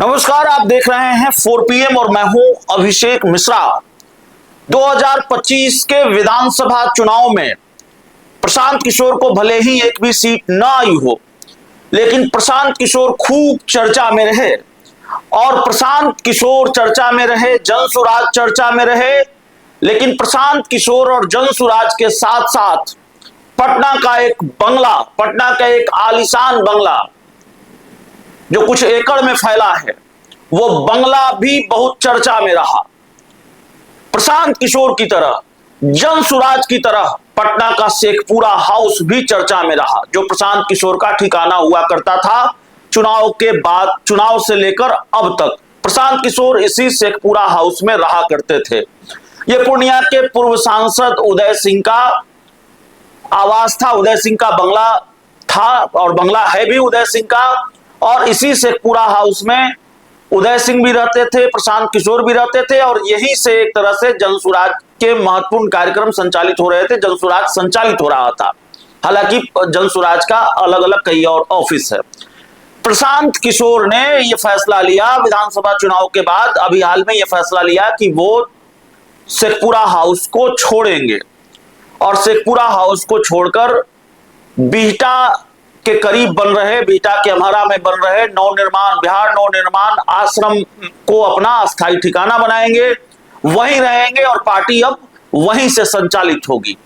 नमस्कार, आप देख रहे हैं 4PM और मैं हूं अभिषेक मिश्रा। 2025 के विधानसभा चुनाव में प्रशांत किशोर को भले ही एक भी सीट न आई हो, लेकिन प्रशांत किशोर खूब चर्चा में रहे और प्रशांत किशोर चर्चा में रहे, जनसुराज चर्चा में रहे। लेकिन प्रशांत किशोर और जनसुराज के साथ साथ पटना का एक बंगला, पटना का एक आलीशान बंगला जो कुछ एकड़ में फैला है, वो बंगला भी बहुत चर्चा में रहा। प्रशांत किशोर की तरह, जनसुराज की तरह पटना का शेखपुरा हाउस भी चर्चा में रहा, जो प्रशांत किशोर का ठिकाना हुआ करता था। चुनाव के बाद, चुनाव से लेकर अब तक प्रशांत किशोर इसी शेखपुरा हाउस में रहा करते थे। ये पूर्णिया के पूर्व सांसद उदय सिंह का आवास था, उदय सिंह का बंगला था और बंगला है भी उदय सिंह का। और इसी शेखपुरा हाउस में उदय सिंह भी रहते थे, प्रशांत किशोर भी रहते थे और यहीं से एक तरह से जनसुराज के महत्वपूर्ण कार्यक्रम संचालित हो रहे थे। जनसुराज संचालित हो रहा था, हालांकि जनसुराज का अलग अलग कई और ऑफिस है। प्रशांत किशोर ने यह फैसला लिया विधानसभा चुनाव के बाद, अभी हाल में यह फैसला लिया कि वो शेखपुरा हाउस को छोड़ेंगे और शेखपुरा हाउस को छोड़कर बिहटा के करीब बन रहे, बिहटा के अमहरा में बन रहे नवनिर्माण, बिहार नवनिर्माण आश्रम को अपना अस्थायी ठिकाना बनाएंगे, वहीं रहेंगे और पार्टी अब वहीं से संचालित होगी।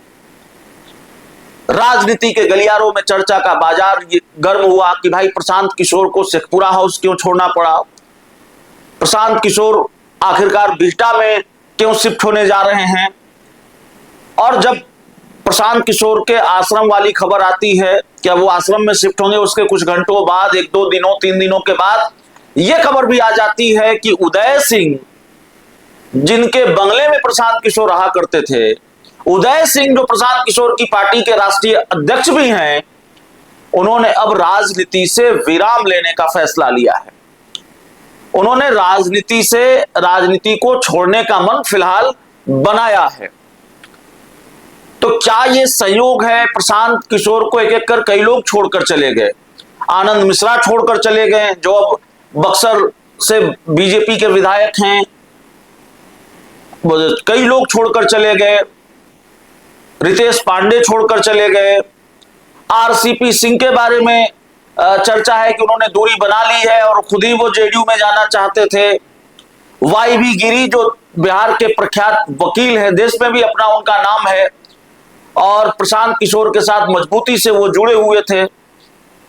राजनीति के गलियारों में चर्चा का बाजार गर्म हुआ कि भाई प्रशांत किशोर को शेखपुरा हाउस क्यों छोड़ना पड़ा, प्रशांत किशोर आखिरकार बिहटा में क्यों शिफ्ट होने जा रहे हैं। और जब प्रशांत किशोर के आश्रम वाली खबर आती है कि वो आश्रम में शिफ्ट होंगे, उसके कुछ घंटों बाद, 1-2 दिनों 3 दिनों के बाद यह खबर भी आ जाती है कि उदय सिंह, जिनके बंगले में प्रशांत किशोर रहा करते थे, उदय सिंह जो प्रशांत किशोर की पार्टी के राष्ट्रीय अध्यक्ष भी हैं, उन्होंने अब राजनीति से विराम लेने का फैसला लिया है। उन्होंने राजनीति को छोड़ने का मन फिलहाल बनाया है। तो क्या ये संयोग है? प्रशांत किशोर को एक एक कर कई लोग छोड़कर चले गए। आनंद मिश्रा छोड़कर चले गए, जो अब बक्सर से बीजेपी के विधायक हैं। कई लोग छोड़कर चले गए, रितेश पांडे छोड़कर चले गए। आरसीपी सिंह के बारे में चर्चा है कि उन्होंने दूरी बना ली है और खुद ही वो जेडीयू में जाना चाहते थे। वाईबी गिरी जो बिहार के प्रख्यात वकील हैं, देश में भी अपना उनका नाम है और प्रशांत किशोर के साथ मजबूती से वो जुड़े हुए थे,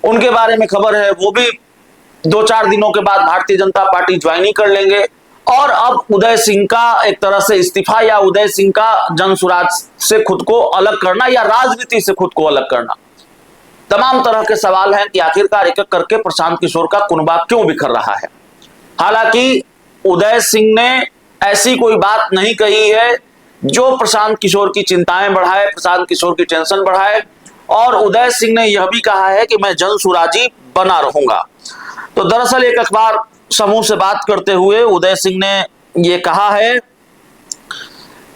उनके बारे में खबर है वो भी 2-4 दिनों के बाद भारतीय जनता पार्टी ज्वाइनिंग कर लेंगे। और अब उदय सिंह का एक तरह से इस्तीफा या उदय सिंह का जनसुराज से खुद को अलग करना या राजनीति से खुद को अलग करना, तमाम तरह के सवाल हैं कि आखिरकार एक एक करके प्रशांत किशोर का कुनबा क्यों बिखर रहा है। हालांकि उदय सिंह ने ऐसी कोई बात नहीं कही है जो प्रशांत किशोर की चिंताएं बढ़ाए, प्रशांत किशोर की टेंशन बढ़ाए। और उदय सिंह ने यह भी कहा है कि मैं जनसुराजी बना रहूंगा। तो दरअसल एक अखबार समूह से बात करते हुए उदय सिंह ने यह कहा है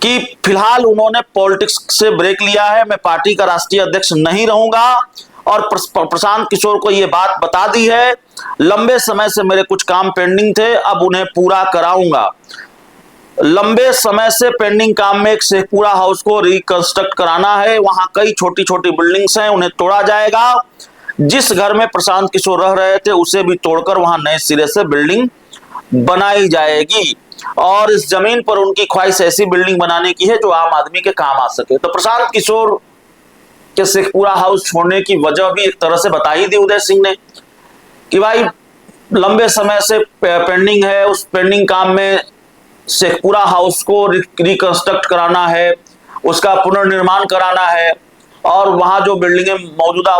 कि फिलहाल उन्होंने पॉलिटिक्स से ब्रेक लिया है, मैं पार्टी का राष्ट्रीय अध्यक्ष नहीं रहूंगा। और प्रशांत किशोर को यह बात बता दी है, लंबे समय से मेरे कुछ काम पेंडिंग थे, अब उन्हें पूरा कराऊंगा। लंबे समय से पेंडिंग काम में एक शेखपुरा हाउस को रिकंस्ट्रक्ट कराना है, वहां कई छोटी छोटी बिल्डिंग्स हैं, उन्हें तोड़ा जाएगा। जिस घर में प्रशांत किशोर रह रहे थे उसे भी तोड़कर वहां नए सिरे से बिल्डिंग बनाई जाएगी और इस जमीन पर उनकी ख्वाहिश ऐसी बिल्डिंग बनाने की है जो आम आदमी के काम आ सके। तो प्रशांत किशोर के शेखपुरा हाउस छोड़ने की वजह भी एक तरह से बता ही दी उदय सिंह ने कि भाई लंबे समय से पेंडिंग है, उस पेंडिंग काम में शेखपुरा हाउस को रिकंस्ट्रक्ट कराना है, उसका पुनर्निर्माण कराना है और वहां जो बिल्डिंगें मौजूदा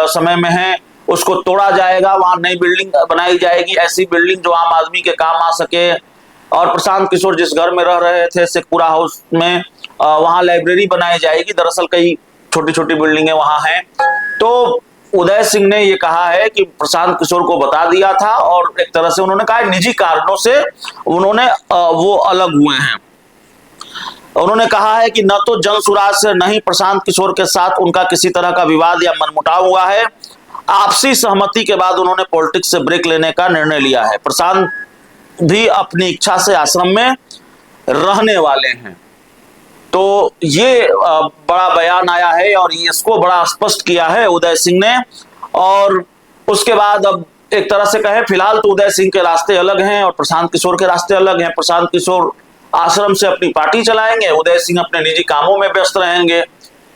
समय में हैं उसको तोड़ा जाएगा, वहां नई बिल्डिंग बनाई जाएगी, ऐसी बिल्डिंग जो आम आदमी के काम आ सके। और प्रशांत किशोर जिस घर में रह रहे थे शेखपुरा हाउस में, वहां लाइब्रेरी बनाई जाएगी। दरअसल कई छोटी छोटी बिल्डिंगें वहां हैं। तो उदय सिंह ने यह कहा है कि प्रशांत किशोर को बता दिया था और एक तरह से उन्होंने कहा निजी कारणों से उन्होंने वो अलग हुए हैं। उन्होंने कहा है कि न तो जनसुराज से न ही प्रशांत किशोर के साथ उनका किसी तरह का विवाद या मनमुटाव हुआ है आपसी सहमति के बाद उन्होंने पॉलिटिक्स से ब्रेक लेने का निर्णय लिया है। प्रशांत भी अपनी इच्छा से आश्रम में रहने वाले हैं। तो ये बड़ा बयान आया है और इसको बड़ा स्पष्ट किया है उदय सिंह ने। और उसके बाद अब एक तरह से कहे, फिलहाल तो उदय सिंह के रास्ते अलग हैं और प्रशांत किशोर के रास्ते अलग हैं। प्रशांत किशोर आश्रम से अपनी पार्टी चलाएंगे, उदय सिंह अपने निजी कामों में व्यस्त रहेंगे।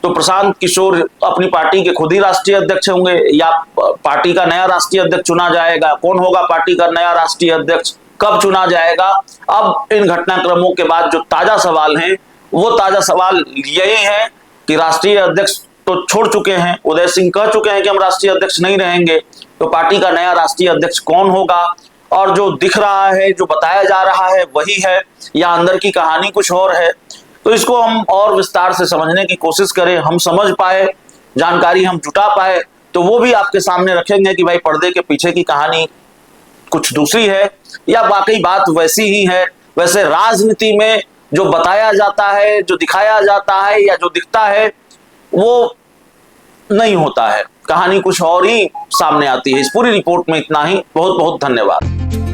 तो प्रशांत किशोर अपनी पार्टी के खुद ही राष्ट्रीय अध्यक्ष होंगे या पार्टी का नया राष्ट्रीय अध्यक्ष चुना जाएगा। कौन होगा पार्टी का नया राष्ट्रीय अध्यक्ष, कब चुना जाएगा? अब इन घटनाक्रमों के बाद जो ताजा सवाल हैं वो ताजा सवाल यही है कि राष्ट्रीय अध्यक्ष तो छोड़ चुके हैं, उदय सिंह कह चुके हैं कि हम राष्ट्रीय अध्यक्ष नहीं रहेंगे। तो पार्टी का नया राष्ट्रीय अध्यक्ष कौन होगा? और जो दिख रहा है, जो बताया जा रहा है वही है या अंदर की कहानी कुछ और है? तो इसको हम और विस्तार से समझने की कोशिश करें, हम समझ पाए, जानकारी हम जुटा पाए, तो वो भी आपके सामने रखेंगे कि भाई पर्दे के पीछे की कहानी कुछ दूसरी है या वाकई बात वैसी ही है। वैसे राजनीति में जो बताया जाता है, जो दिखाया जाता है या जो दिखता है वो नहीं होता है, कहानी कुछ और ही सामने आती है। इस पूरी रिपोर्ट में इतना ही। बहुत बहुत धन्यवाद।